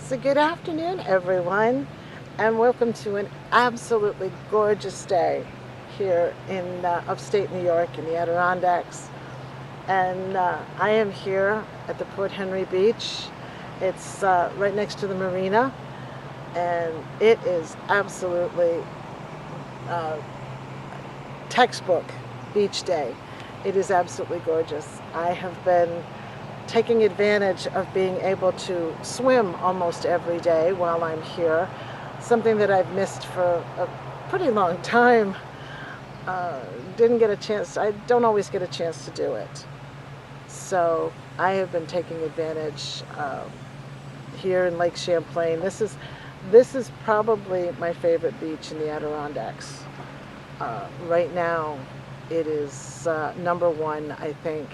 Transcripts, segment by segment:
So good afternoon, everyone, and welcome to an absolutely gorgeous day here in upstate New York in the Adirondacks. And I am here at the Port Henry Beach. It's right next to the marina, and it is absolutely textbook beach day. It is absolutely gorgeous. I have been taking advantage of being able to swim almost every day while I'm here, something that I've missed for a pretty long time. Didn't get a chance, I don't always get a chance to do it. So I have been taking advantage here in Lake Champlain. This is probably my favorite beach in the Adirondacks. Right now it is number one, I think.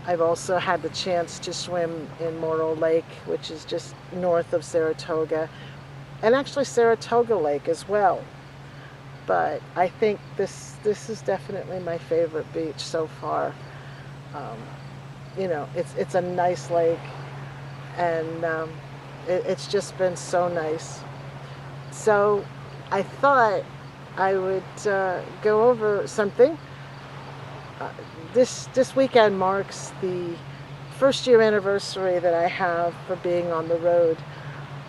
I've also had the chance to swim in Morrow Lake, which is just north of Saratoga, and actually Saratoga Lake as well. But I think this is definitely my favorite beach so far. You know, it's a nice lake, and it's just been so nice. So I thought I would go over something. This weekend marks the first year anniversary that I have for being on the road.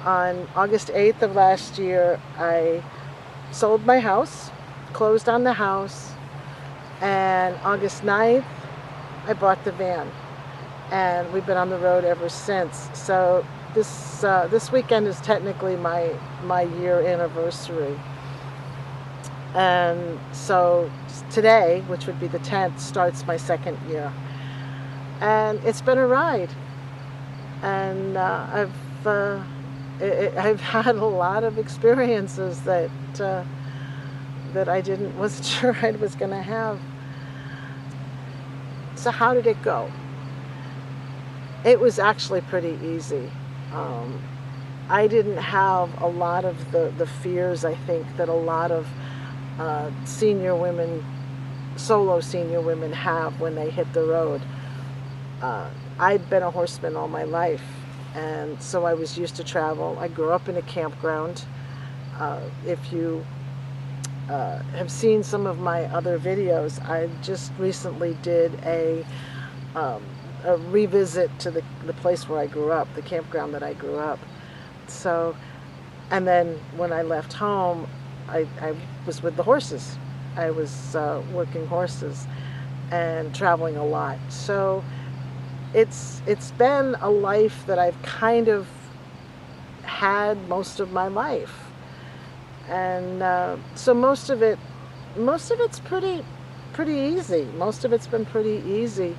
On August 8th of last year, I sold my house, closed on the house, and August 9th, I bought the van. And we've been on the road ever since. So this weekend is technically my year anniversary. And so today, which would be the 10th, starts my second year. And it's been a ride. And I've had a lot of experiences that I wasn't sure I was going to have. So how did it go? It was actually pretty easy. I didn't have a lot of the fears, I think, that a lot of senior women, solo senior women have when they hit the road. I'd been a horseman all my life, and so I was used to travel. I grew up in a campground. If you have seen some of my other videos, I just recently did a revisit to the place where I grew up, the campground that I grew up. So, and then when I left home, I was with the horses. I was working horses and traveling a lot. So it's been a life that I've kind of had most of my life. And so most of it's pretty easy. Most of it's been pretty easy.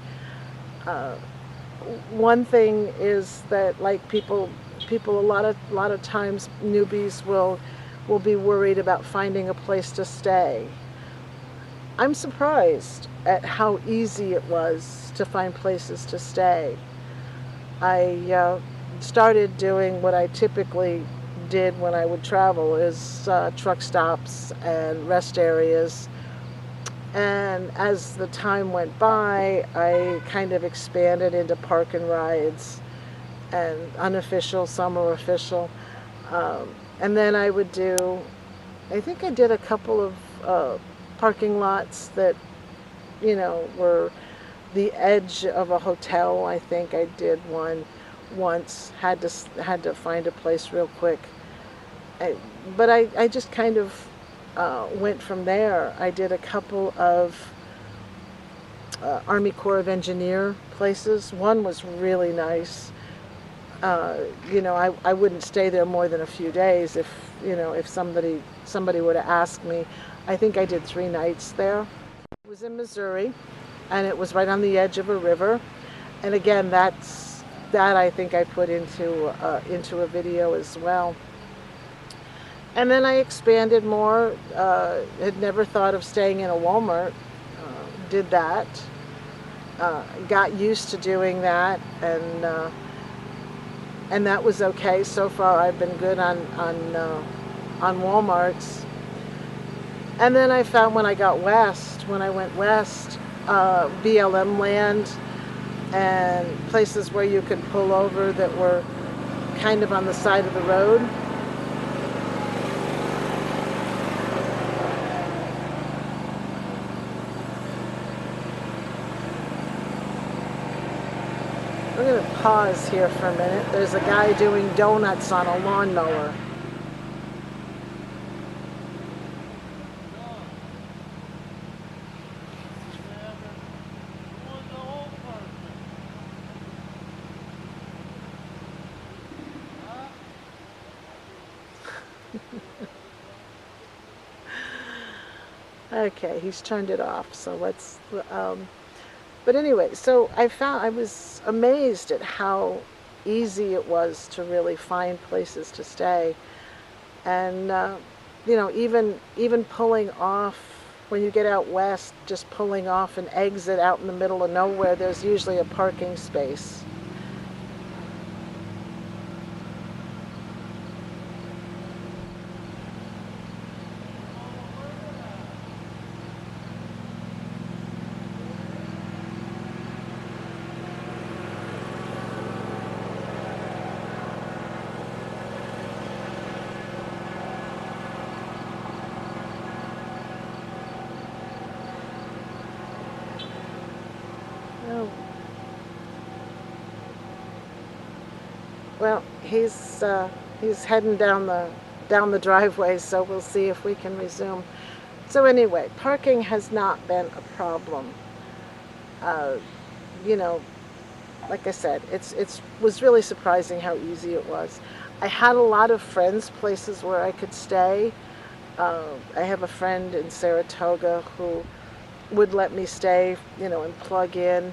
One thing is that, like, people a lot of times, newbies will be worried about finding a place to stay. I'm surprised at how easy it was to find places to stay. I started doing what I typically did when I would travel, is truck stops and rest areas. And as the time went by, I kind of expanded into park and rides, and unofficial, some are official. And then I would I think I did a couple of parking lots that, you know, were the edge of a hotel. I think I did one once, had to find a place real quick. But I just kind of went from there. I did a couple of Army Corps of Engineer places. One was really nice. You know, I wouldn't stay there more than a few days if somebody would have asked me. I think I did 3 nights there. It was in Missouri, and it was right on the edge of a river. And again, that I think I put into a video as well. And then I expanded more. Had never thought of staying in a Walmart. Did that. Got used to doing that, and that was okay. So far, I've been good on Walmarts. And then I found when I went west, BLM land and places where you could pull over that were kind of on the side of the road. We're going to pause here for a minute. There's a guy doing donuts on a lawnmower. Okay, he's turned it off, so let's, but anyway, so I was amazed at how easy it was to really find places to stay. And, you know, even pulling off, when you get out west, just pulling off an exit out in the middle of nowhere, there's usually a parking space. Well, he's heading down the driveway, so we'll see if we can resume. So anyway, parking has not been a problem. You know, like I said, it was really surprising how easy it was. I had a lot of friends, places where I could stay. I have a friend in Saratoga who would let me stay, you know, and plug in.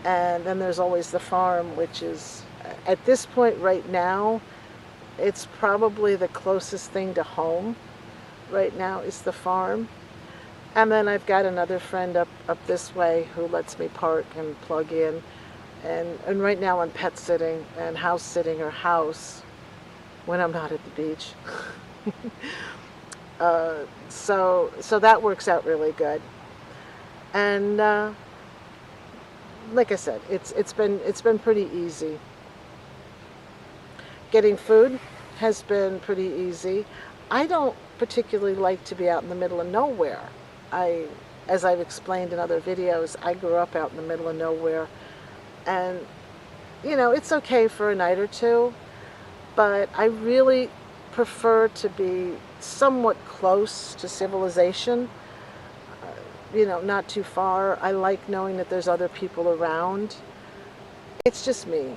And then there's always the farm, which is, at this point right now, it's probably the closest thing to home right now is the farm. And then I've got another friend up this way who lets me park and plug in. And right now I'm pet sitting and house sitting her house when I'm not at the beach. So that works out really good. And like I said, it's been pretty easy. Getting food has been pretty easy. I don't particularly like to be out in the middle of nowhere. As I've explained in other videos, I grew up out in the middle of nowhere, and you know, it's okay for a night or two, but I really prefer to be somewhat close to civilization. You know, not too far. I like knowing that there's other people around. It's just me.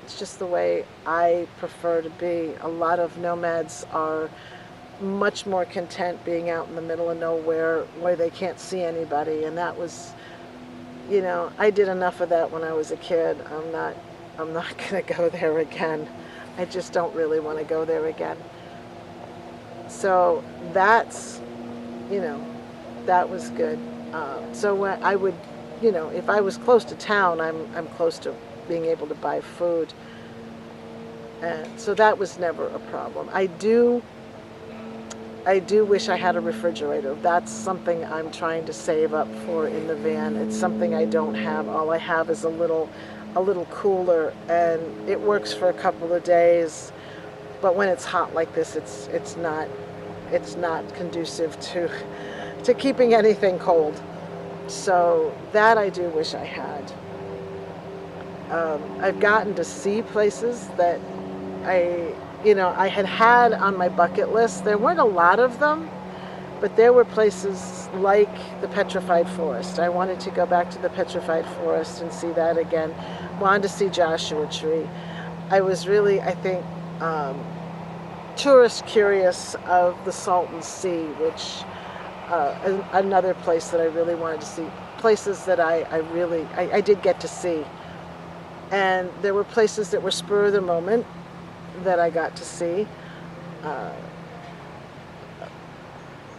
It's just the way I prefer to be. A lot of nomads are much more content being out in the middle of nowhere where they can't see anybody, and that was, you know, I did enough of that when I was a kid. I'm not gonna go there again. I just don't really want to go there again. So that's, you know, that was good. So when I would, you know, if I was close to town, I'm close to being able to buy food, and so that was never a problem. I do wish I had a refrigerator. That's something I'm trying to save up for in the van. It's something I don't have. All I have is a little cooler, and it works for a couple of days. But when it's hot like this, it's not conducive to keeping anything cold. So that I do wish I had. I've gotten to see places that I had on my bucket list. There weren't a lot of them, but there were places like the Petrified Forest. I wanted to go back to the Petrified Forest and see that again. Wanted to see Joshua Tree. I was really, I think, tourist curious of the Salton Sea, which another place that I really wanted to see. Places that I did get to see. And there were places that were spur of the moment that I got to see.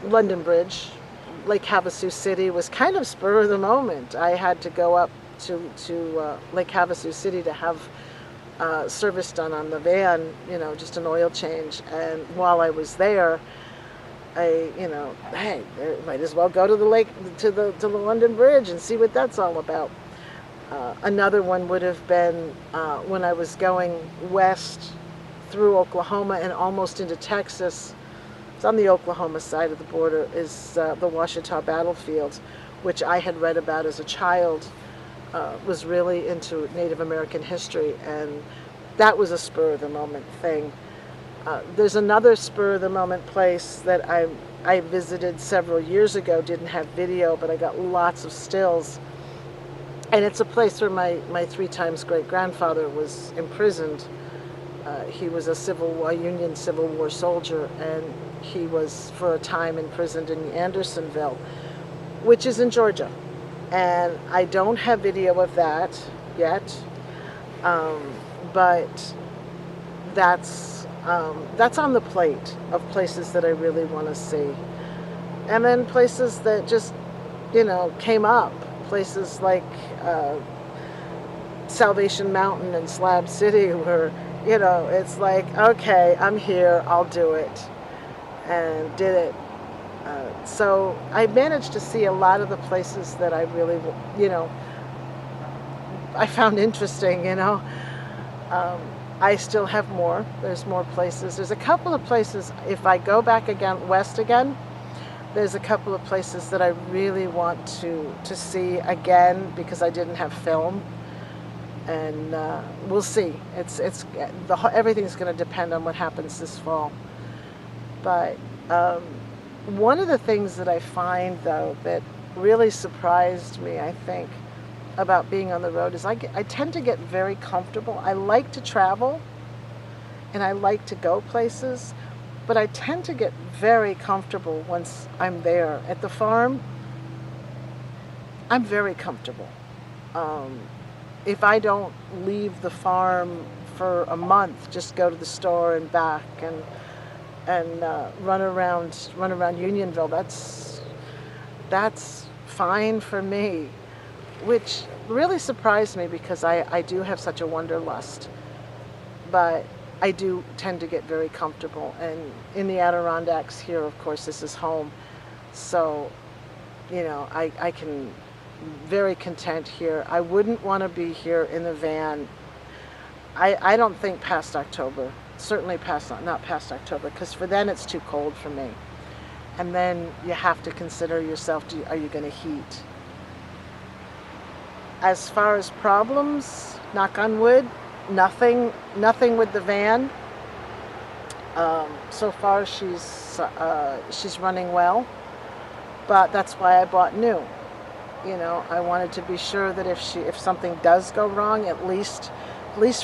London Bridge, Lake Havasu City was kind of spur of the moment. I had to go up to Lake Havasu City to have service done on the van, you know, just an oil change. And while I was there, hey, might as well go to the lake, to the London Bridge and see what that's all about. Another one would have been when I was going west through Oklahoma and almost into Texas. It's on the Oklahoma side of the border, is the Washita battlefield, which I had read about as a child. Was really into Native American history, and that was a spur of the moment thing. There's another spur of the moment place that I visited several years ago, didn't have video, but I got lots of stills. And it's a place where my 3 times great-grandfather was imprisoned. He was a Union Civil War soldier, and he was for a time imprisoned in Andersonville, which is in Georgia. And I don't have video of that yet, but that's on the plate of places that I really want to see. And then places that just, came up. Places like Salvation Mountain and Slab City where, it's like, okay, I'm here, I'll do it. And did it. So I managed to see a lot of the places that I really, I found interesting, I still have more. There's more places. There's a couple of places, if I go back again, west again, there's a couple of places that I really want to see again because I didn't have film. And we'll see. Everything's going to depend on what happens this fall. But one of the things that I find, though, that really surprised me, I think, about being on the road is I tend to get very comfortable. I like to travel, and I like to go places, but I tend to get very comfortable once I'm there. At the farm, I'm very comfortable. If I don't leave the farm for a month, just go to the store and back and run around Unionville, that's fine for me, which really surprised me because I do have such a wanderlust, but I do tend to get very comfortable. And in the Adirondacks here, of course, this is home, so I can very content here. I wouldn't want to be here in the van. I don't think past October. Certainly not past October, because for then it's too cold for me. And then you have to consider yourself, are you going to heat? As far as problems, knock on wood, nothing with the van. So far she's running well, but that's why I bought new. I wanted to be sure that if something does go wrong, at least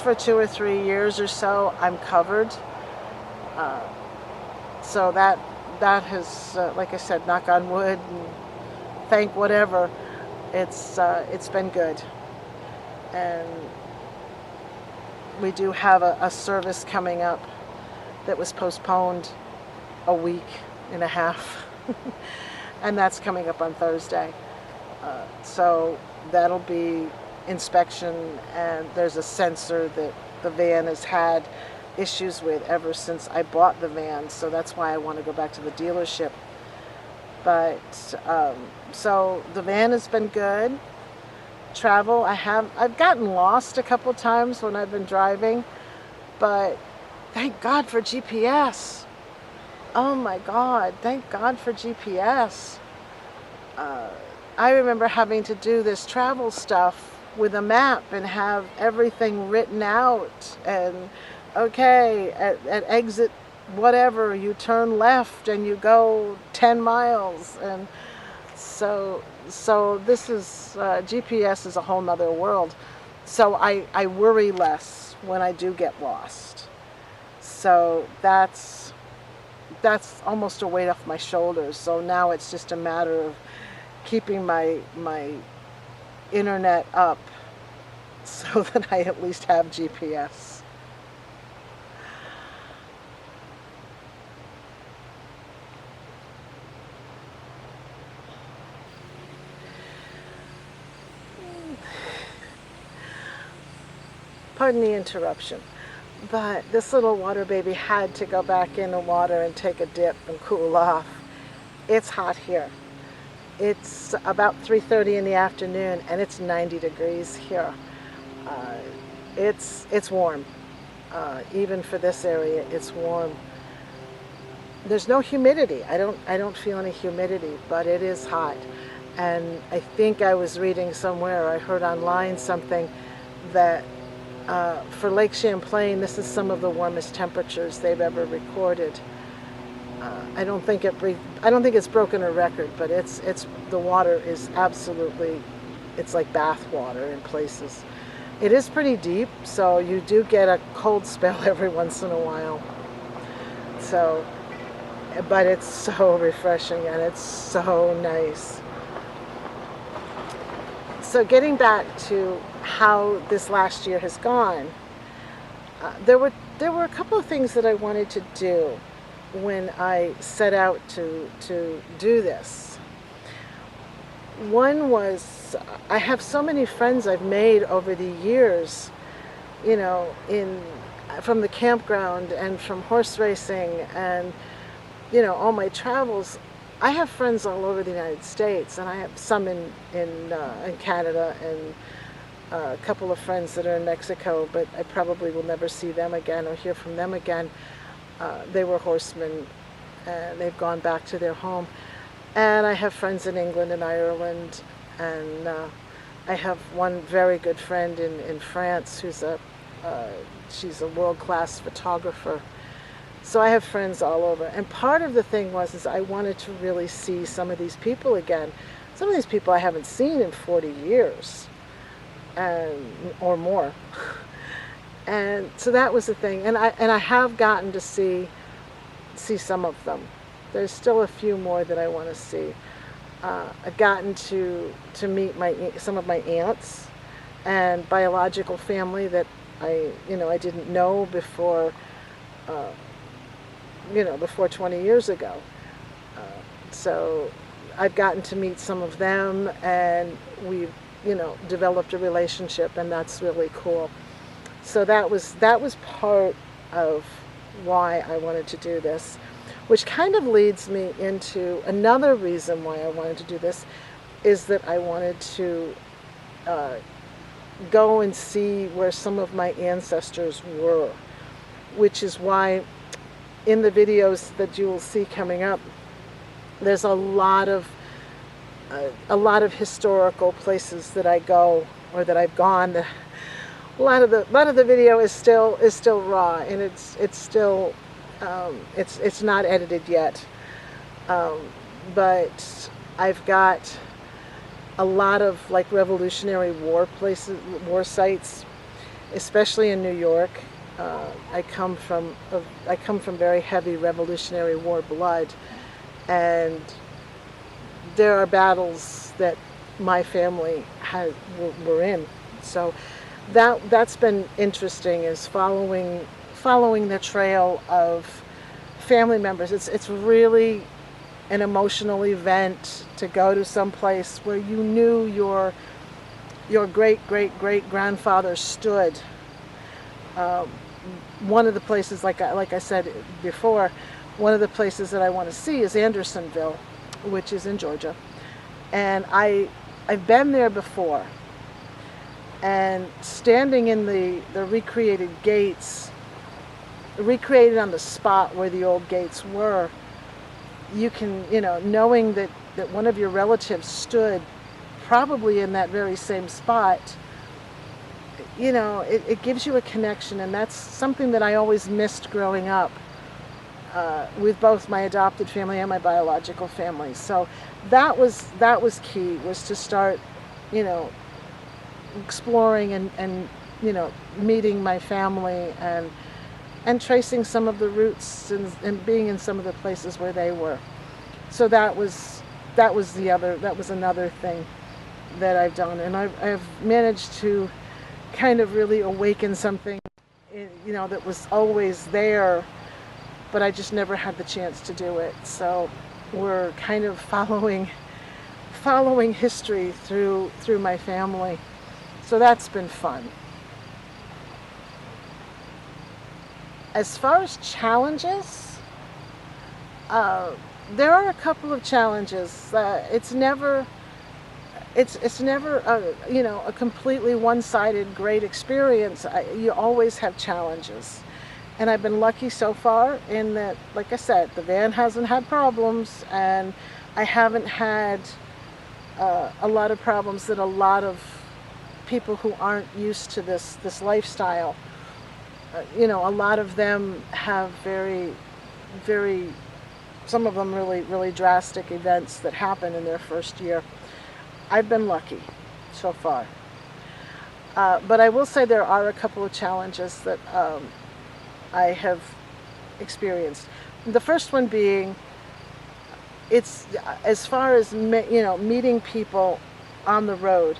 for 2 or 3 years or so, I'm covered. So that has, like I said, knock on wood, and thank whatever, it's been good. And we do have a service coming up that was postponed a week and a half, and that's coming up on Thursday. So that'll be inspection, and there's a sensor that the van has had issues with ever since I bought the van, so that's why I want to go back to the dealership. But so the van has been good. Travel, I've gotten lost a couple times when I've been driving, but thank God for GPS. Oh my God, thank God for GPS. I remember having to do this travel stuff with a map and have everything written out, and okay, at exit whatever, you turn left and you go 10 miles. And so this is, GPS is a whole nother world. So I worry less when I do get lost. So that's almost a weight off my shoulders. So now it's just a matter of keeping my internet up so that I at least have GPS. Pardon the interruption, but this little water baby had to go back in the water and take a dip and cool off. It's hot here. It's about 3:30 in the afternoon, and it's 90 degrees here. Uh, it's warm. Even for this area, it's warm. There's no humidity. I don't feel any humidity, but it is hot. And I think I was reading somewhere, I heard online something that for Lake Champlain, this is some of the warmest temperatures they've ever recorded. I don't think it's broken a record, but it's the water is absolutely, it's like bath water in places. It is pretty deep, so you do get a cold spell every once in a while. So, but it's so refreshing and it's so nice. So getting back to how this last year has gone, there were a couple of things that I wanted to do when I set out to do this. One was, I have so many friends I've made over the years, you know, from the campground and from horse racing and, you know, all my travels. I have friends all over the United States, and I have some in Canada, and a couple of friends that are in Mexico, but I probably will never see them again or hear from them again. They were horsemen, and they've gone back to their home. And I have friends in England and Ireland, and I have one very good friend in France who's she's a world-class photographer. So I have friends all over. And part of the thing is I wanted to really see some of these people again. Some of these people I haven't seen in 40 years or more. And so that was the thing. And I have gotten to see some of them. There's still a few more that I want to see. I've gotten to meet some of my aunts and biological family that I didn't know before, before 20 years ago. So I've gotten to meet some of them, and we've, developed a relationship, and that's really cool. So that was part of why I wanted to do this, which kind of leads me into another reason why I wanted to do this, is that I wanted to go and see where some of my ancestors were, which is why in the videos that you will see coming up, there's a lot of historical places that I go, or that I've gone. A lot of the video is still raw, and it's still it's not edited yet. But I've got a lot of like Revolutionary War places, war sites, especially in New York. I come from very heavy Revolutionary War blood, and there are battles that my family were in. So that's been interesting, is following the trail of family members. It's really an emotional event to go to some place where you knew your great grandfather stood. One of the places, like I said before, one of the places that I want to see is Andersonville, which is in Georgia. And I've been there before. And standing in the recreated gates, recreated on the spot where the old gates were, you can, knowing that one of your relatives stood probably in that very same spot, it gives you a connection. And that's something that I always missed growing up with both my adopted family and my biological family. So that was key, was to start, exploring and meeting my family and tracing some of the roots and being in some of the places where they were. So that was another thing that I've done, and I've managed to kind of really awaken something, that was always there, but I just never had the chance to do it. So we're kind of following history through my family. So that's been fun. As far as challenges, there are a couple of challenges. It's never a completely one-sided great experience. You always have challenges. And I've been lucky so far in that, like I said, the van hasn't had problems, and I haven't had a lot of problems that a lot of people who aren't used to this lifestyle, a lot of them have very, very, some of them really drastic events that happen in their first year. I've been lucky so far. But I will say there are a couple of challenges that I have experienced. The first one being, it's as far as meeting people on the road.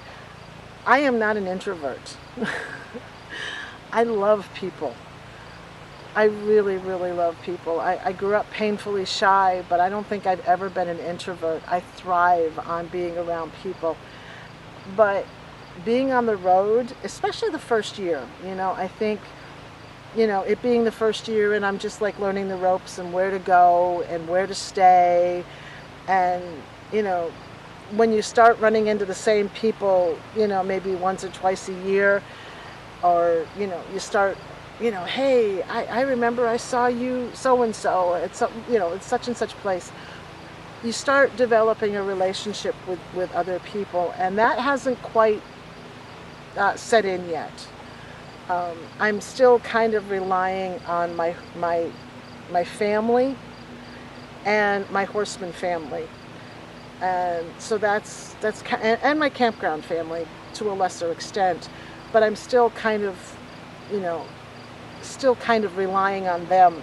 I am not an introvert. I love people. I really, really love people. I grew up painfully shy, but I don't think I've ever been an introvert. I thrive on being around people. But being on the road, especially the first year, I think, it being the first year and I'm just like learning the ropes and where to go and where to stay. And, when you start running into the same people, maybe once or twice a year, or, you start, hey, I remember I saw you so-and-so at it's such and such place. You start developing a relationship with other people, and that hasn't quite set in yet. I'm still kind of relying on my family and my horseman family, and so that's and my campground family to a lesser extent, but I'm still kind of relying on them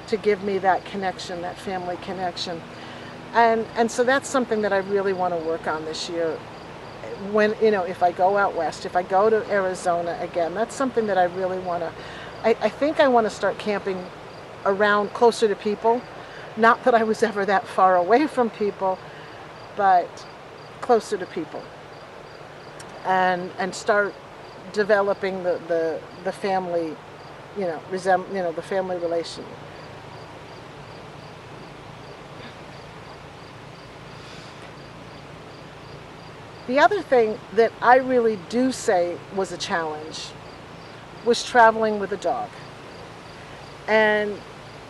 to give me that connection, that family connection, and so that's something that I really want to work on this year. When if I go out west, if I go to Arizona again, that's something that I really want to. I think I want to start camping around closer to people. Not that I was ever that far away from people, but closer to people, and start developing the family, the family relation. The other thing that I really do say was a challenge was traveling with a dog. And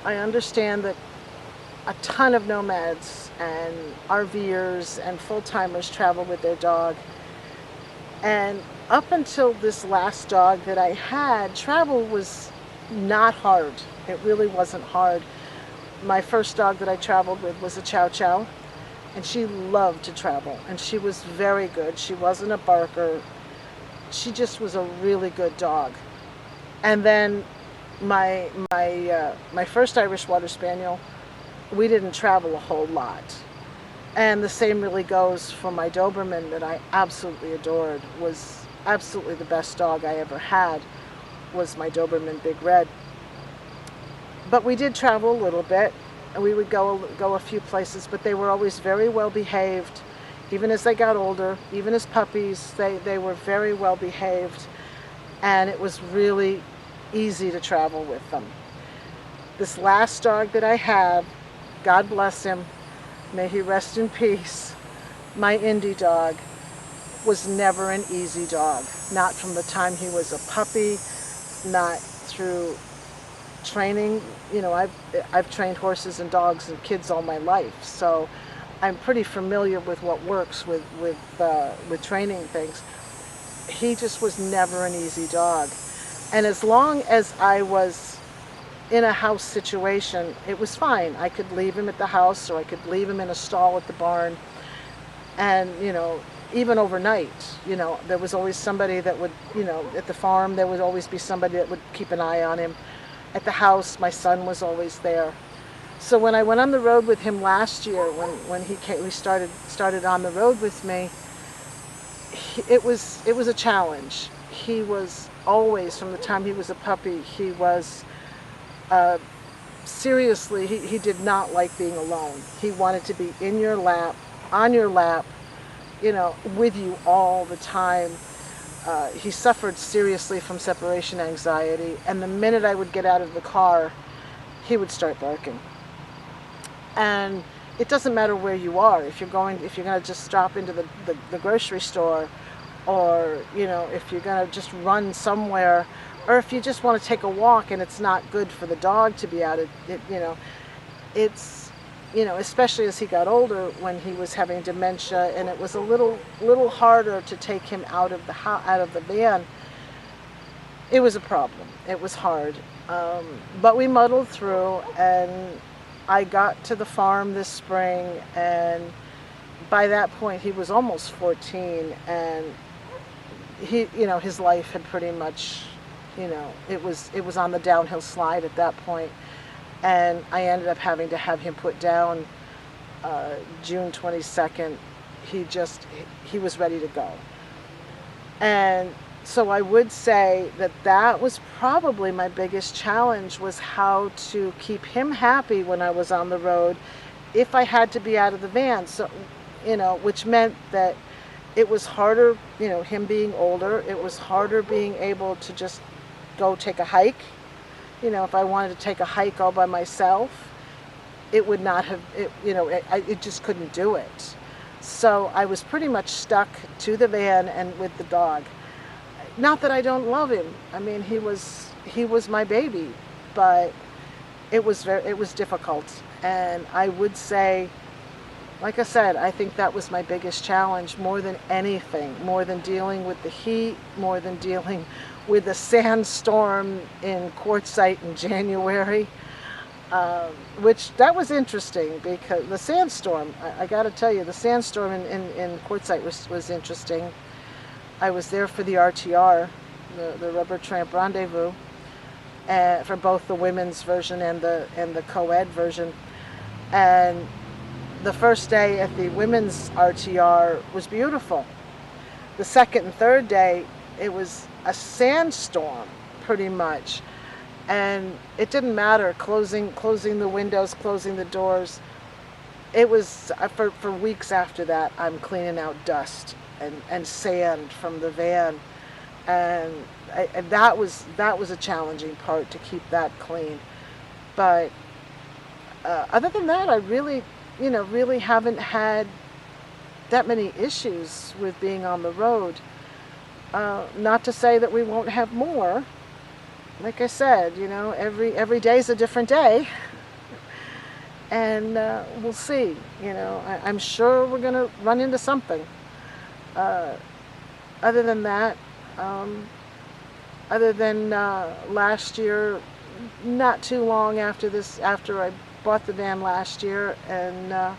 I understand that a ton of nomads and RVers and full-timers travel with their dog. And up until this last dog that I had, travel was not hard. It really wasn't hard. My first dog that I traveled with was a Chow Chow, and she loved to travel, and she was very good. She wasn't a barker. She just was a really good dog. And then my first Irish Water Spaniel, we didn't travel a whole lot. And the same really goes for my Doberman that I absolutely adored. Was absolutely the best dog I ever had, was my Doberman Big Red. But we did travel a little bit, and we would go a few places, but they were always very well behaved. Even as they got older, even as puppies, they were very well behaved, and it was really easy to travel with them. This last dog that I had, God bless him, may he rest in peace, my Indie dog, was never an easy dog. Not from the time he was a puppy, not through training. I've trained horses and dogs and kids all my life, so I'm pretty familiar with what works with training things. He just was never an easy dog. And as long as I was in a house situation, it was fine. I could leave him at the house, or I could leave him in a stall at the barn. And, even overnight, there was always somebody that would, at the farm, there would always be somebody that would keep an eye on him. At the house, my son was always there. So when I went on the road with him last year, when he started on the road with me, it was a challenge. He was always, from the time he was a puppy, he was seriously, he did not like being alone. He wanted to be in your lap, on your lap, with you all the time. He suffered seriously from separation anxiety, and the minute I would get out of the car, he would start barking. And it doesn't matter where you are. If you're going to just stop into the grocery store, or if you're going to just run somewhere, or if you just want to take a walk and it's not good for the dog to be out, it's especially as he got older, when he was having dementia, and it was a little harder to take him out of the van. It was a problem. It was hard, but we muddled through, and I got to the farm this spring, and by that point he was almost 14, and his life had pretty much, it was on the downhill slide at that point. And I ended up having to have him put down June 22nd. He was ready to go. And so I would say that was probably my biggest challenge, was how to keep him happy when I was on the road, if I had to be out of the van. So, which meant that it was harder, him being older, it was harder being able to just go take a hike. If I wanted to take a hike all by myself, it would not have, it just couldn't do it. So I was pretty much stuck to the van and with the dog. Not that I don't love him. I mean, he was my baby, but it was difficult. And I would say, like I said, I think that was my biggest challenge, more than anything, more than dealing with the heat, more than dealing with the sandstorm in Quartzsite in January, which that was interesting, because the sandstorm, I got to tell you, the sandstorm in Quartzsite was interesting. I was there for the RTR, the Rubber Tramp Rendezvous, for both the women's version and the co-ed version. And the first day at the women's RTR was beautiful. The second and third day, it was a sandstorm, pretty much. And it didn't matter, closing the windows, closing the doors. It was, for weeks after that, I'm cleaning out dust and sand from the van. And that was a challenging part, to keep that clean. But other than that, I really haven't had that many issues with being on the road. Not to say that we won't have more. Like I said, every day's a different day. And we'll see. I'm sure we're going to run into something. Other than that, other than last year, not too long after I bought the van last year, and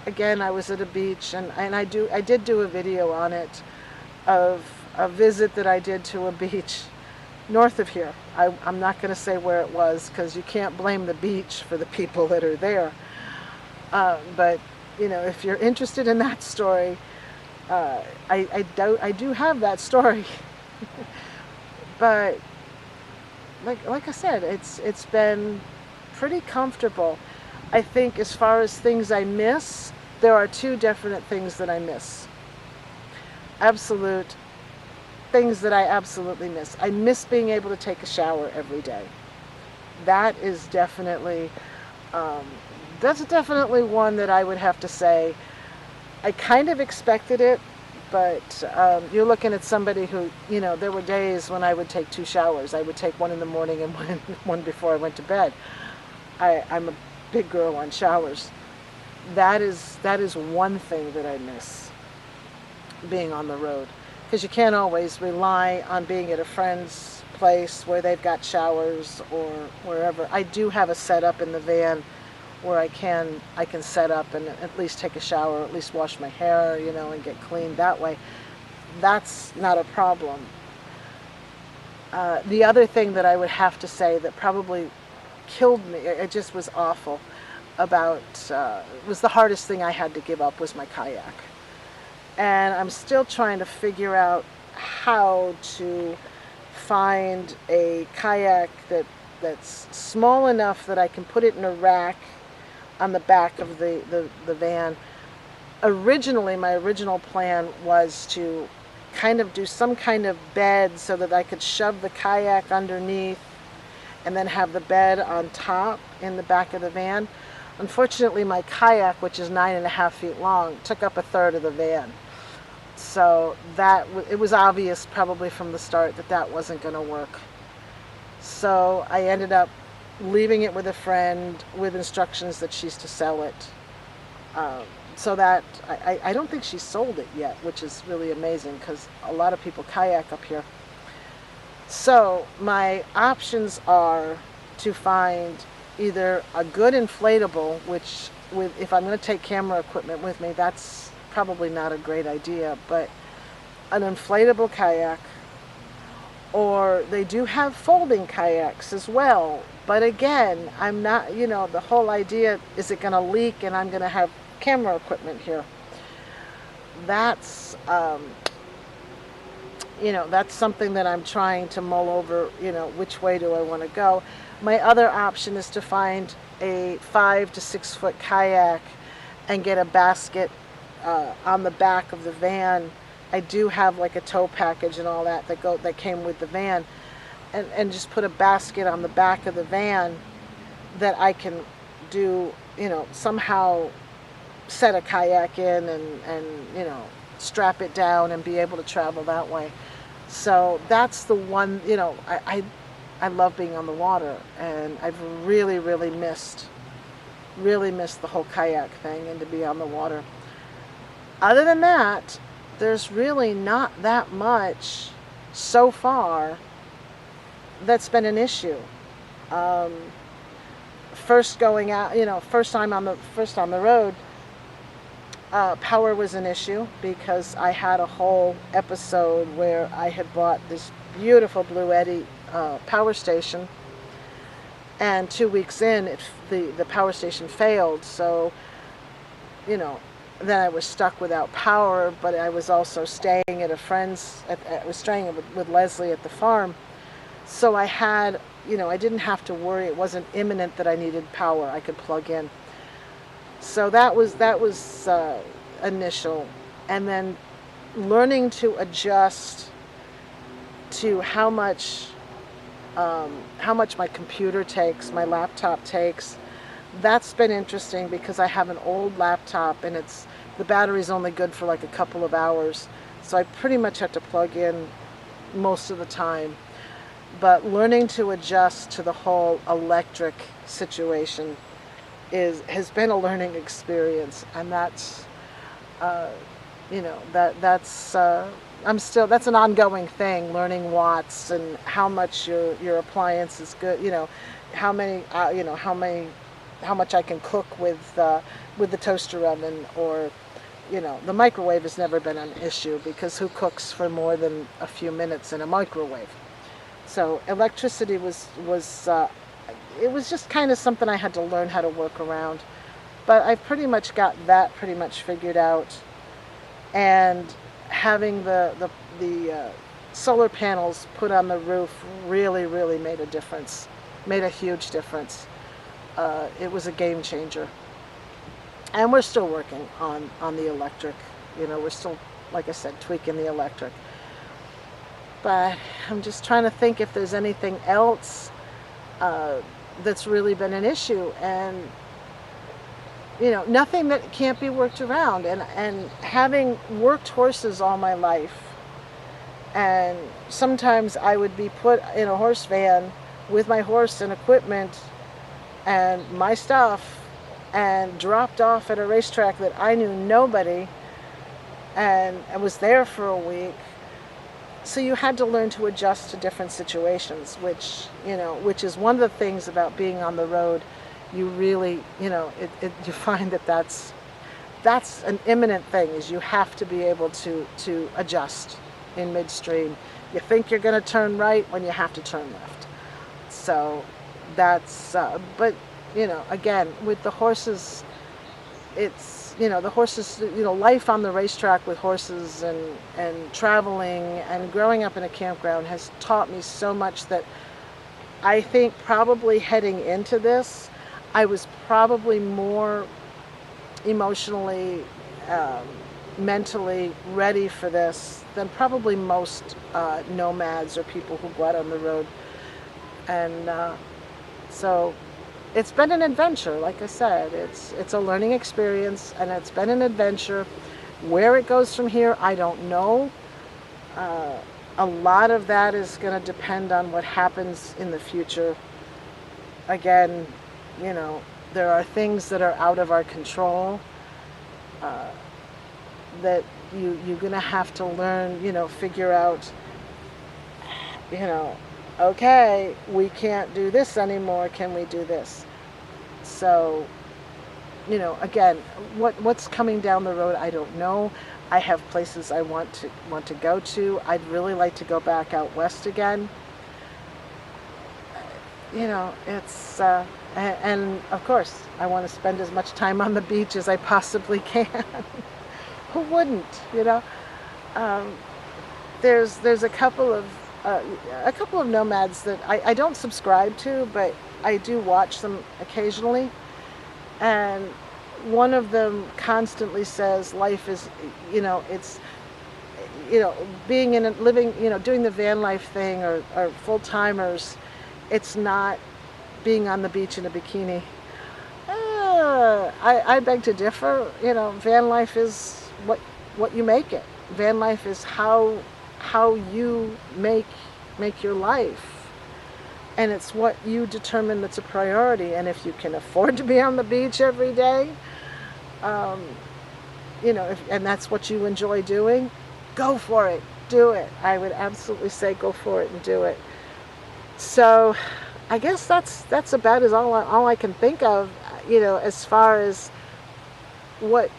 again, I was at a beach, and I did do a video on it, of a visit that I did to a beach north of here. I'm not going to say where it was, because you can't blame the beach for the people that are there. But if you're interested in that story, I do have that story. But like I said, it's been pretty comfortable. I think as far as things I miss, there are two definite things that I miss. Absolute things that I absolutely miss. I miss being able to take a shower every day. That is definitely, that's definitely one that I would have to say, I kind of expected it, but you're looking at somebody who, there were days when I would take 2 showers. I would take one in the morning and one before I went to bed. I'm a big girl on showers. That is one thing that I miss, being on the road. Because you can't always rely on being at a friend's place where they've got showers, or wherever. I do have a setup in the van where I can set up and at least take a shower, or at least wash my hair, and get clean that way. That's not a problem. The other thing that I would have to say that probably killed me, it just was awful, was the hardest thing I had to give up, was my kayak. And I'm still trying to figure out how to find a kayak that's small enough that I can put it in a rack on the back of the van. Originally, my original plan was to kind of do some kind of bed so that I could shove the kayak underneath and then have the bed on top in the back of the van. Unfortunately, my kayak, which is 9.5 feet long, took up a third of the van. So it was obvious probably from the start that that wasn't going to work. So I ended up leaving it with a friend with instructions that she's to sell it. So that I don't think she sold it yet, which is really amazing because a lot of people kayak up here. So my options are to find either a good inflatable, which if I'm going to take camera equipment with me, that's probably not a great idea, but an inflatable kayak, or they do have folding kayaks as well. But again, I'm not, the whole idea, is it going to leak and I'm going to have camera equipment here? That's, that's something that I'm trying to mull over, which way do I want to go. My other option is to find a 5 to 6 foot kayak and get a basket on the back of the van. I do have like a tow package and all that came with the van, and just put a basket on the back of the van that I can do, somehow set a kayak in and strap it down and be able to travel that way. So that's the one, I love being on the water, and I've really, really missed the whole kayak thing and to be on the water. Other than that, there's really not that much so far that's been an issue. First going out, first time on the road, power was an issue because I had a whole episode where I had bought this beautiful Blue Eddy power station, and 2 weeks in, the power station failed. So, then I was stuck without power. But I was also staying at a friend's. I was staying with Leslie at the farm, so I had, I didn't have to worry. It wasn't imminent that I needed power. I could plug in. So that was initial, and then learning to adjust to how much my computer takes, my laptop takes. That's been interesting because I have an old laptop and the battery's only good for like a couple of hours, so I pretty much have to plug in most of the time. But learning to adjust to the whole electric situation has been a learning experience, and that's that's an ongoing thing, learning watts and how much your appliance is good, how much I can cook with the toaster oven, or the microwave has never been an issue because who cooks for more than a few minutes in a microwave? So electricity was it was just kind of something I had to learn how to work around. But I've pretty much got that pretty much figured out, and having the solar panels put on the roof really, really made a huge difference. It was a game changer. And we're still working on the electric. We're still, like I said, tweaking the electric. But I'm just trying to think if there's anything else that's really been an issue. And, nothing that can't be worked around. And having worked horses all my life, and sometimes I would be put in a horse van with my horse and equipment and my stuff, and dropped off at a racetrack that I knew nobody, and I was there for a week. So you had to learn to adjust to different situations, which is one of the things about being on the road. You really, you find that's an imminent thing, is you have to be able to adjust in midstream. You think you're going to turn right when you have to turn left. So that's, but again, with the horses, it's, the horses, life on the racetrack with horses and traveling and growing up in a campground has taught me so much that I think probably heading into this, I was probably more emotionally, mentally ready for this than probably most nomads or people who go out on the road. And so it's been an adventure. Like I said, it's a learning experience, and it's been an adventure. Where it goes from here, I don't know. A lot of that is going to depend on what happens in the future. Again, you know, there are things that are out of our control, that you're going to have to learn, you know, figure out, you know, okay, we can't do this anymore, can we do this? So, you know, again, what's coming down the road, I don't know. I have places I want to go to. I'd really like to go back out west again. You know, it's and of course I want to spend as much time on the beach as I possibly can. Who wouldn't, you know? There's a couple of nomads that I don't subscribe to, but I do watch them occasionally, and one of them constantly says life is, you know, it's, you know, being in a living, you know, doing the van life thing, or full-timers, it's not being on the beach in a bikini. I beg to differ. You know, van life is what you make it. Van life is how you make your life, and it's what you determine that's a priority. And if you can afford to be on the beach every day, you know, and that's what you enjoy doing, go for it, do it. I would absolutely say go for it and do it. So I guess that's about all I can think of, you know, as far as what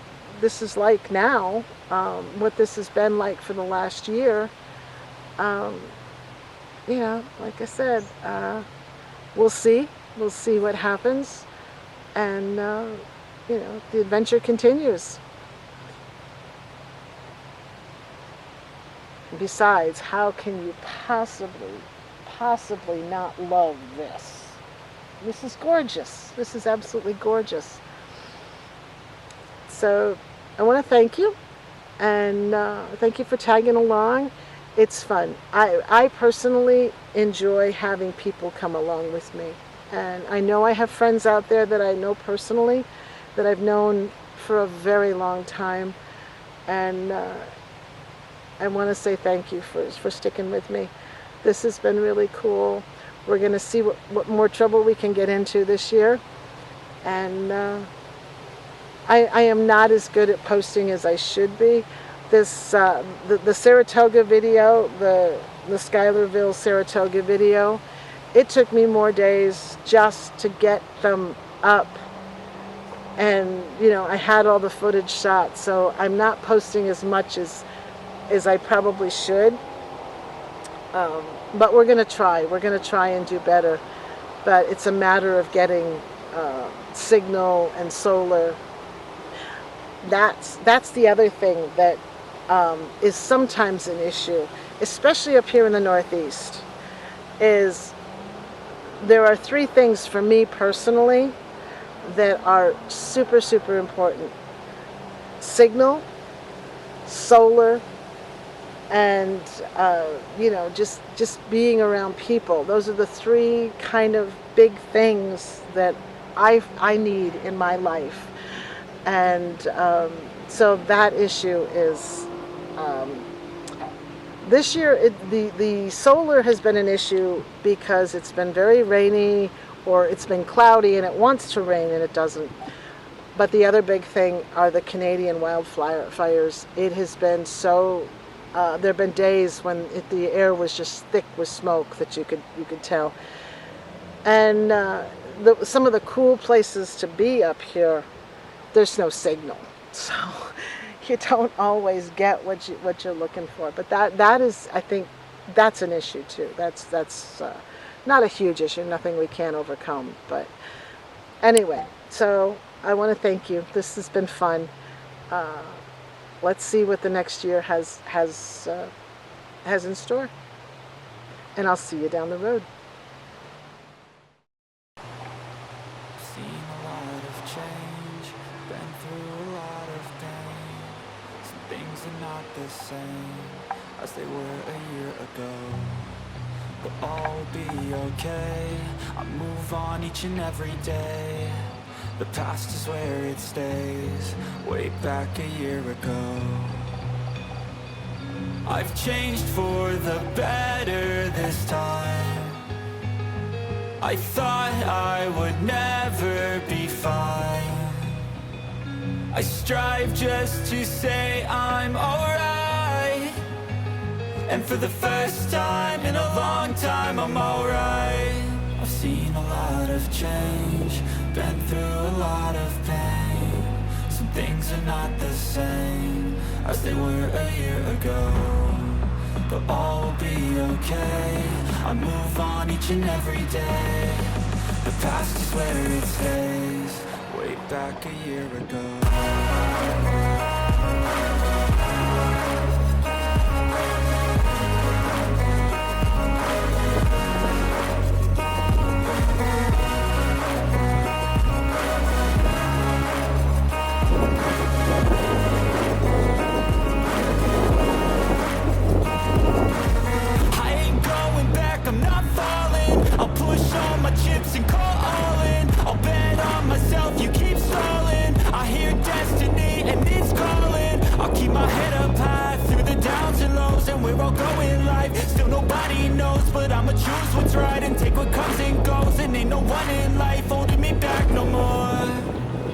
this is like now, what this has been like for the last year. You know, like I said, we'll see what happens, and you know, the adventure continues. Besides, how can you possibly not love this? This is gorgeous. This is absolutely gorgeous. So I want to thank you, and thank you for tagging along. It's fun. I personally enjoy having people come along with me, and I know I have friends out there that I know personally, that I've known for a very long time, and I want to say thank you for sticking with me. This has been really cool. We're going to see what more trouble we can get into this year, and I am not as good at posting as I should be. This the Saratoga video, the Schuylerville Saratoga video, it took me more days just to get them up, and you know, I had all the footage shot, so I'm not posting as much as I probably should. But we're going to try and do better. But it's a matter of getting signal and solar. That's the other thing that is sometimes an issue, especially up here in the Northeast, is there are three things for me personally that are super, super important: signal, solar, and you know, just being around people. Those are the three kind of big things that I need in my life. And so that issue is this year, the solar has been an issue because it's been very rainy, or it's been cloudy and it wants to rain and it doesn't. But the other big thing are the Canadian wildfires. It has been so there have been days when the air was just thick with smoke that you could tell. And some of the cool places to be up here, there's no signal, so you don't always get what you're looking for. But that is, I think, that's an issue too. That's not a huge issue, nothing we can't overcome. But anyway, so I want to thank you. This has been fun. Let's see what the next year has in store, and I'll see you down the road. Seen a lot of change, been through a lot of pain. Some things are not the same as they were a year ago, but all will be okay. I'm moving move on each and every day. The past is where it stays, way back a year ago. I've changed for the better this time. I thought I would never be fine. I strive just to say I'm alright. And for the first time in a long time, I'm alright. I've seen a lot of change, been through a lot of pain. Some things are not the same as they were a year ago, but all will be okay. I move on each and every day. The past is where it stays, way back a year ago. I'm not falling, I'll push all my chips and call all in. I'll bet on myself, you keep stalling. I hear destiny and it's calling. I'll keep my head up high through the downs and lows. And we're all going live, still nobody knows. But I'ma choose what's right and take what comes and goes. And ain't no one in life holding me back no more.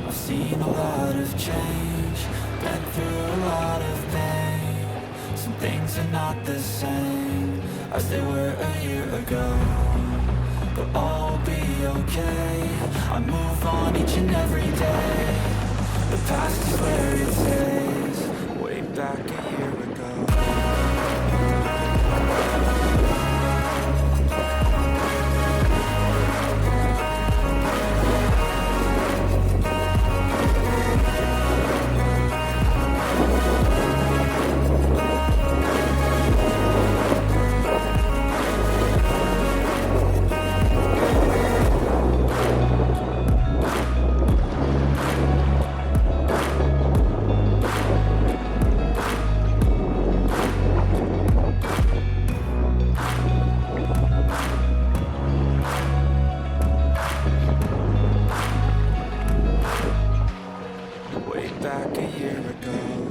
I've seen a lot of change, been through a lot of pain. Some things are not the same as they were a year ago, but all will be okay. I move on each and every day. The past is where it stays, way back a year ago. Way back a year ago.